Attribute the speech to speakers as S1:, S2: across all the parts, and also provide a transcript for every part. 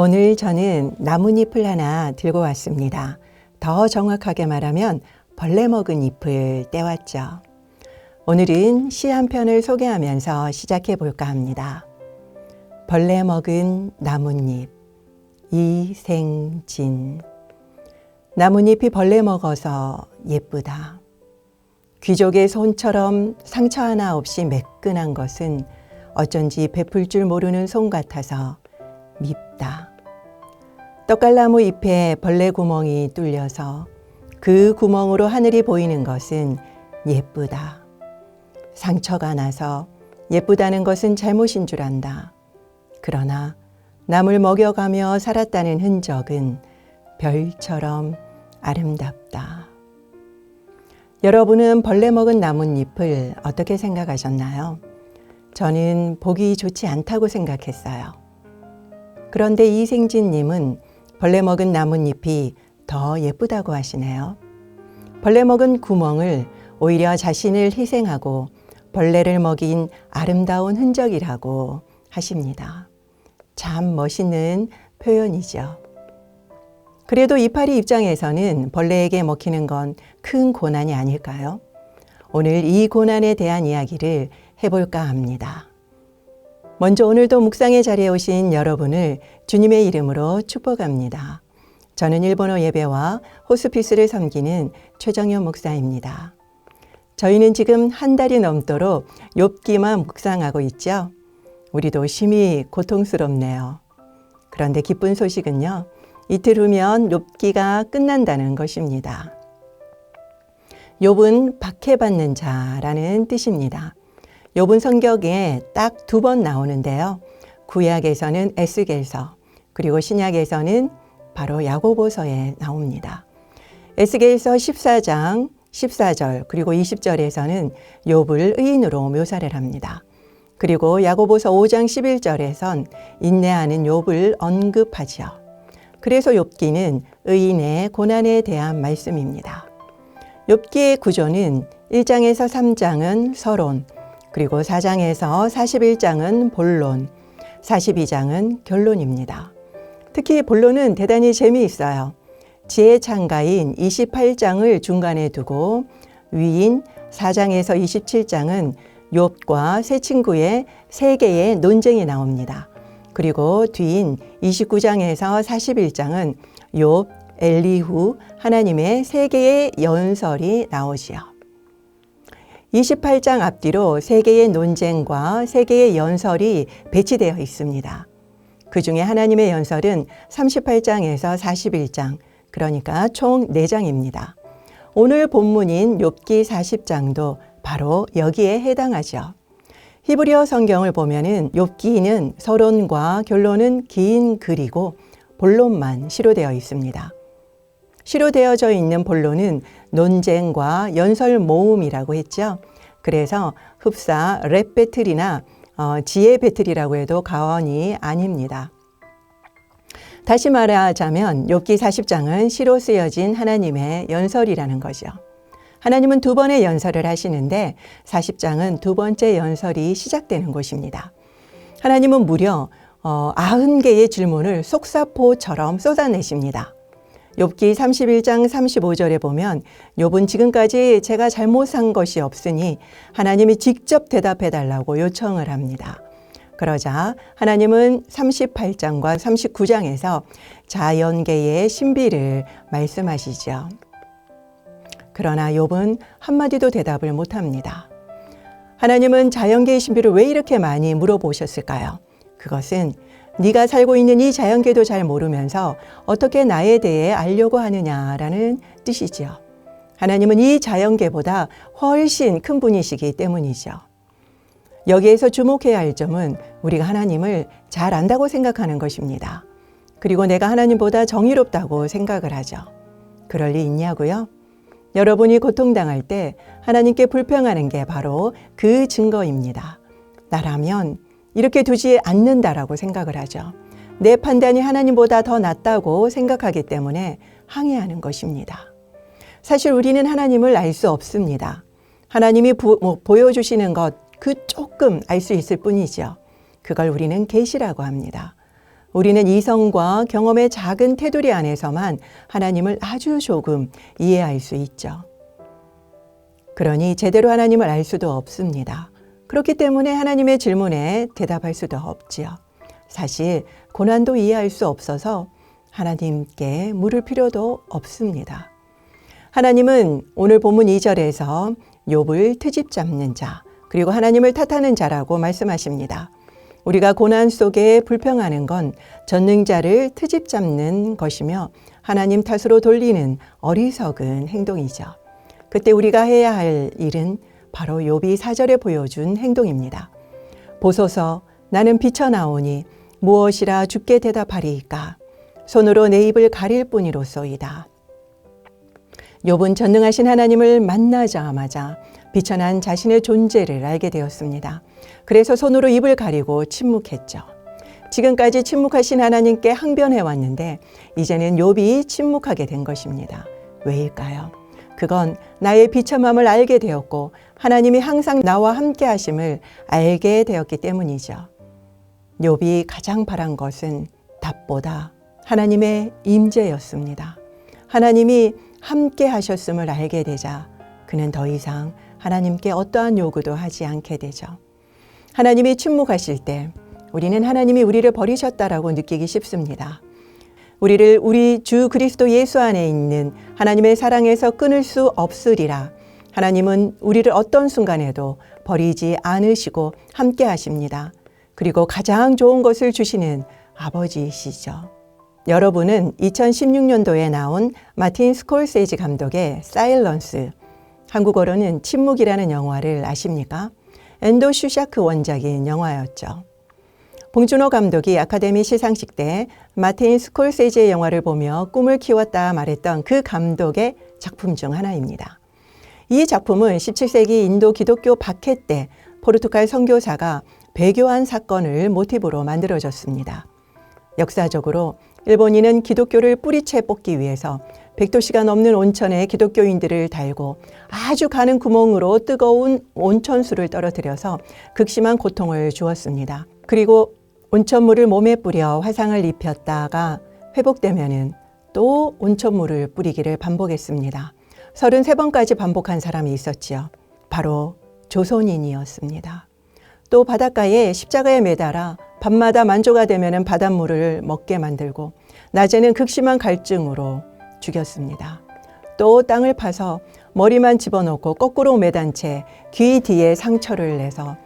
S1: 오늘 저는 나뭇잎을 하나 들고 왔습니다. 더 정확하게 말하면 벌레 먹은 잎을 떼왔죠. 오늘은 시 한 편을 소개하면서 시작해 볼까 합니다. 벌레 먹은 나뭇잎, 이생진. 나뭇잎이 벌레 먹어서 예쁘다. 귀족의 손처럼 상처 하나 없이 매끈한 것은 어쩐지 베풀 줄 모르는 손 같아서 밉다. 떡갈나무 잎에 벌레 구멍이 뚫려서 그 구멍으로 하늘이 보이는 것은 예쁘다. 상처가 나서 예쁘다는 것은 잘못인 줄 안다. 그러나 남을 먹여가며 살았다는 흔적은 별처럼 아름답다. 여러분은 벌레 먹은 나뭇잎을 어떻게 생각하셨나요? 저는 보기 좋지 않다고 생각했어요. 그런데 이생진님은 벌레 먹은 나뭇잎이 더 예쁘다고 하시네요. 벌레 먹은 구멍을 오히려 자신을 희생하고 벌레를 먹인 아름다운 흔적이라고 하십니다. 참 멋있는 표현이죠. 그래도 이파리 입장에서는 벌레에게 먹히는 건 큰 고난이 아닐까요? 오늘 이 고난에 대한 이야기를 해볼까 합니다. 먼저 오늘도 묵상의 자리에 오신 여러분을 주님의 이름으로 축복합니다. 저는 일본어 예배와 호스피스를 섬기는 최정현 목사입니다. 저희는 지금 한 달이 넘도록 욥기만 묵상하고 있죠. 우리도 심히 고통스럽네요. 그런데 기쁜 소식은요. 이틀 후면 욥기가 끝난다는 것입니다. 욥은 박해받는 자라는 뜻입니다. 욥은 성경에 딱 2번 나오는데요. 구약에서는 에스겔서, 그리고 신약에서는 바로 야고보서에 나옵니다. 에스겔서 14장 14절 그리고 20절에서는 욥을 의인으로 묘사를 합니다. 그리고 야고보서 5장 11절에선 인내하는 욥을 언급하죠. 그래서 욥기는 의인의 고난에 대한 말씀입니다. 욥기의 구조는 1장에서 3장은 서론, 그리고 4장에서 41장은 본론, 42장은 결론입니다. 특히 본론은 대단히 재미있어요. 지혜 창가인 28장을 중간에 두고 위인 4장에서 27장은 욥과 세 친구의 3개의 논쟁이 나옵니다. 그리고 뒤인 29장에서 41장은 욥, 엘리후, 하나님의 3개의 연설이 나오지요. 28장 앞뒤로 3개의 논쟁과 3개의 연설이 배치되어 있습니다. 그 중에 하나님의 연설은 38장에서 41장, 그러니까 총 4장입니다. 오늘 본문인 욥기 40장도 바로 여기에 해당하죠. 히브리어 성경을 보면은 욥기는 서론과 결론은 긴 글이고 본론만 시로되어 있습니다. 시로되어져 있는 본론은 논쟁과 연설 모음이라고 했죠. 그래서 흡사 랩 배틀이나 지혜 배틀이라고 해도 과언이 아닙니다. 다시 말하자면 욥기 40장은 시로 쓰여진 하나님의 연설이라는 거죠. 하나님은 2번의 연설을 하시는데 40장은 2번째 연설이 시작되는 곳입니다. 하나님은 무려 90개의 질문을 속사포처럼 쏟아내십니다. 욥기 31장 35절에 보면 욥은 지금까지 제가 잘못 산 것이 없으니 하나님이 직접 대답해 달라고 요청을 합니다. 그러자 하나님은 38장과 39장에서 자연계의 신비를 말씀하시죠. 그러나 욥은 한마디도 대답을 못합니다. 하나님은 자연계의 신비를 왜 이렇게 많이 물어보셨을까요? 그것은 네가 살고 있는 이 자연계도 잘 모르면서 어떻게 나에 대해 알려고 하느냐라는 뜻이지요. 하나님은 이 자연계보다 훨씬 큰 분이시기 때문이죠. 여기에서 주목해야 할 점은 우리가 하나님을 잘 안다고 생각하는 것입니다. 그리고 내가 하나님보다 정의롭다고 생각을 하죠. 그럴 리 있냐고요? 여러분이 고통당할 때 하나님께 불평하는 게 바로 그 증거입니다. 나라면 이렇게 두지 않는다라고 생각을 하죠. 내 판단이 하나님보다 더 낫다고 생각하기 때문에 항의하는 것입니다. 사실 우리는 하나님을 알 수 없습니다. 하나님이 보여주시는 것 그 조금 알 수 있을 뿐이죠. 그걸 우리는 계시라고 합니다. 우리는 이성과 경험의 작은 테두리 안에서만 하나님을 아주 조금 이해할 수 있죠. 그러니 제대로 하나님을 알 수도 없습니다. 그렇기 때문에 하나님의 질문에 대답할 수도 없지요. 사실 고난도 이해할 수 없어서 하나님께 물을 필요도 없습니다. 하나님은 오늘 본문 2절에서 욥을 트집 잡는 자, 그리고 하나님을 탓하는 자라고 말씀하십니다. 우리가 고난 속에 불평하는 건 전능자를 트집 잡는 것이며 하나님 탓으로 돌리는 어리석은 행동이죠. 그때 우리가 해야 할 일은 바로 욥이 4절에 보여준 행동입니다. 보소서 나는 비쳐나오니 무엇이라 주께 대답하리이까 손으로 내 입을 가릴 뿐이로소이다. 욥은 전능하신 하나님을 만나자마자 비천한 자신의 존재를 알게 되었습니다. 그래서 손으로 입을 가리고 침묵했죠. 지금까지 침묵하신 하나님께 항변해 왔는데 이제는 욥이 침묵하게 된 것입니다. 왜일까요? 그건 나의 비참함을 알게 되었고 하나님이 항상 나와 함께 하심을 알게 되었기 때문이죠. 욥이 가장 바란 것은 답보다 하나님의 임재였습니다. 하나님이 함께 하셨음을 알게 되자 그는 더 이상 하나님께 어떠한 요구도 하지 않게 되죠. 하나님이 침묵하실 때 우리는 하나님이 우리를 버리셨다라고 느끼기 쉽습니다. 우리를 우리 주 그리스도 예수 안에 있는 하나님의 사랑에서 끊을 수 없으리라. 하나님은 우리를 어떤 순간에도 버리지 않으시고 함께 하십니다. 그리고 가장 좋은 것을 주시는 아버지이시죠. 여러분은 2016년도에 나온 마틴 스콜세지 감독의 사일런스, 한국어로는 침묵이라는 영화를 아십니까? 앤도 슈샤크 원작인 영화였죠. 봉준호 감독이 아카데미 시상식 때 마틴 스콜세지의 영화를 보며 꿈을 키웠다 말했던 그 감독의 작품 중 하나입니다. 이 작품은 17세기 인도 기독교 박해 때 포르투갈 선교사가 배교한 사건을 모티브로 만들어졌습니다. 역사적으로 일본인은 기독교를 뿌리채 뽑기 위해서 100도씨가 넘는 온천에 기독교인들을 달고 아주 가는 구멍으로 뜨거운 온천수를 떨어뜨려서 극심한 고통을 주었습니다. 그리고 온천물을 몸에 뿌려 화상을 입혔다가 회복되면은 또 온천물을 뿌리기를 반복했습니다. 33번까지 반복한 사람이 있었지요. 바로 조선인이었습니다. 또 바닷가에 십자가에 매달아 밤마다 만조가 되면은 바닷물을 먹게 만들고 낮에는 극심한 갈증으로 죽였습니다. 또 땅을 파서 머리만 집어넣고 거꾸로 매단 채 귀 뒤에 상처를 내서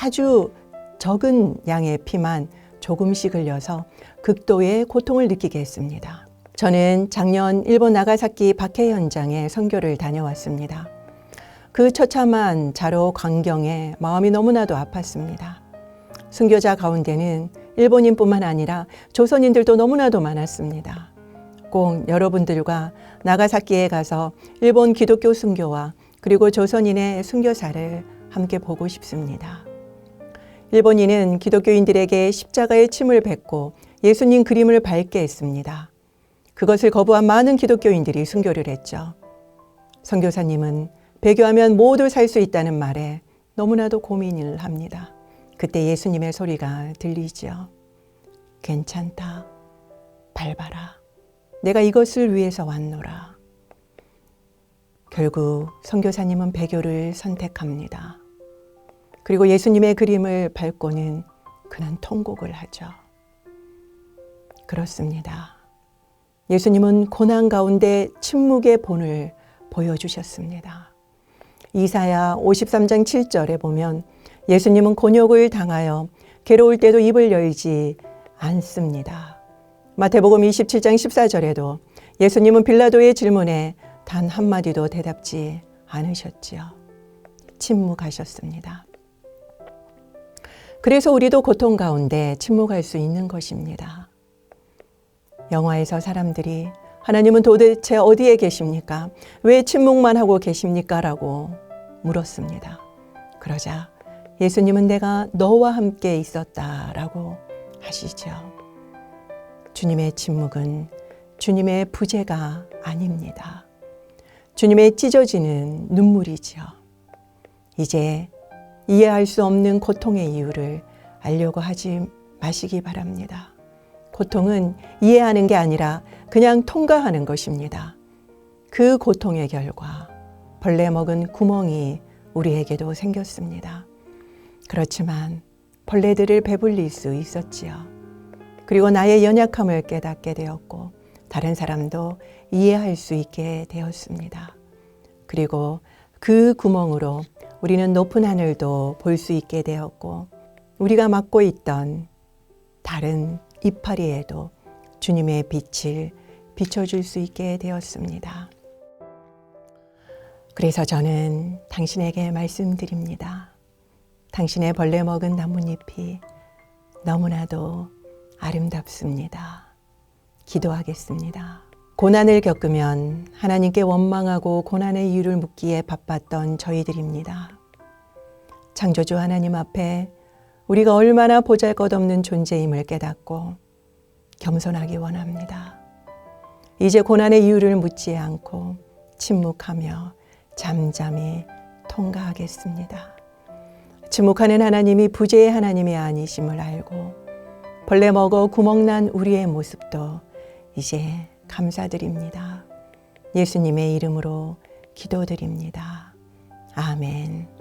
S1: 아주 적은 양의 피만 조금씩 흘려서 극도의 고통을 느끼게 했습니다. 저는 작년 일본 나가사키 박해 현장에 선교를 다녀왔습니다. 그 처참한 자로 광경에 마음이 너무나도 아팠습니다. 순교자 가운데는 일본인뿐만 아니라 조선인들도 너무나도 많았습니다. 꼭 여러분들과 나가사키에 가서 일본 기독교 순교와 그리고 조선인의 순교사를 함께 보고 싶습니다. 일본인은 기독교인들에게 십자가의 침을 뱉고 예수님 그림을 밟게 했습니다. 그것을 거부한 많은 기독교인들이 순교를 했죠. 선교사님은 배교하면 모두 살 수 있다는 말에 너무나도 고민을 합니다. 그때 예수님의 소리가 들리죠. 괜찮다. 밟아라. 내가 이것을 위해서 왔노라. 결국 선교사님은 배교를 선택합니다. 그리고 예수님의 그림을 밟고는 그는 통곡을 하죠. 그렇습니다. 예수님은 고난 가운데 침묵의 본을 보여주셨습니다. 이사야 53장 7절에 보면 예수님은 곤욕을 당하여 괴로울 때도 입을 열지 않습니다. 마태복음 27장 14절에도 예수님은 빌라도의 질문에 단 한마디도 대답지 않으셨지요. 침묵하셨습니다. 그래서 우리도 고통 가운데 침묵할 수 있는 것입니다. 영화에서 사람들이 하나님은 도대체 어디에 계십니까? 왜 침묵만 하고 계십니까? 라고 물었습니다. 그러자 예수님은 내가 너와 함께 있었다라고 하시죠. 주님의 침묵은 주님의 부재가 아닙니다. 주님의 찢어지는 눈물이죠. 이제 이해할 수 없는 고통의 이유를 알려고 하지 마시기 바랍니다. 고통은 이해하는 게 아니라 그냥 통과하는 것입니다. 그 고통의 결과 벌레 먹은 구멍이 우리에게도 생겼습니다. 그렇지만 벌레들을 배불릴 수 있었지요. 그리고 나의 연약함을 깨닫게 되었고 다른 사람도 이해할 수 있게 되었습니다. 그리고 그 구멍으로 우리는 높은 하늘도 볼 수 있게 되었고 우리가 맡고 있던 다른 이파리에도 주님의 빛을 비춰줄 수 있게 되었습니다. 그래서 저는 당신에게 말씀드립니다. 당신의 벌레 먹은 나뭇잎이 너무나도 아름답습니다. 기도하겠습니다. 고난을 겪으면 하나님께 원망하고 고난의 이유를 묻기에 바빴던 저희들입니다. 창조주 하나님 앞에 우리가 얼마나 보잘것없는 존재임을 깨닫고 겸손하기 원합니다. 이제 고난의 이유를 묻지 않고 침묵하며 잠잠히 통과하겠습니다. 침묵하는 하나님이 부재의 하나님이 아니심을 알고 벌레 먹어 구멍난 우리의 모습도 이제 감사드립니다. 예수님의 이름으로 기도드립니다. 아멘.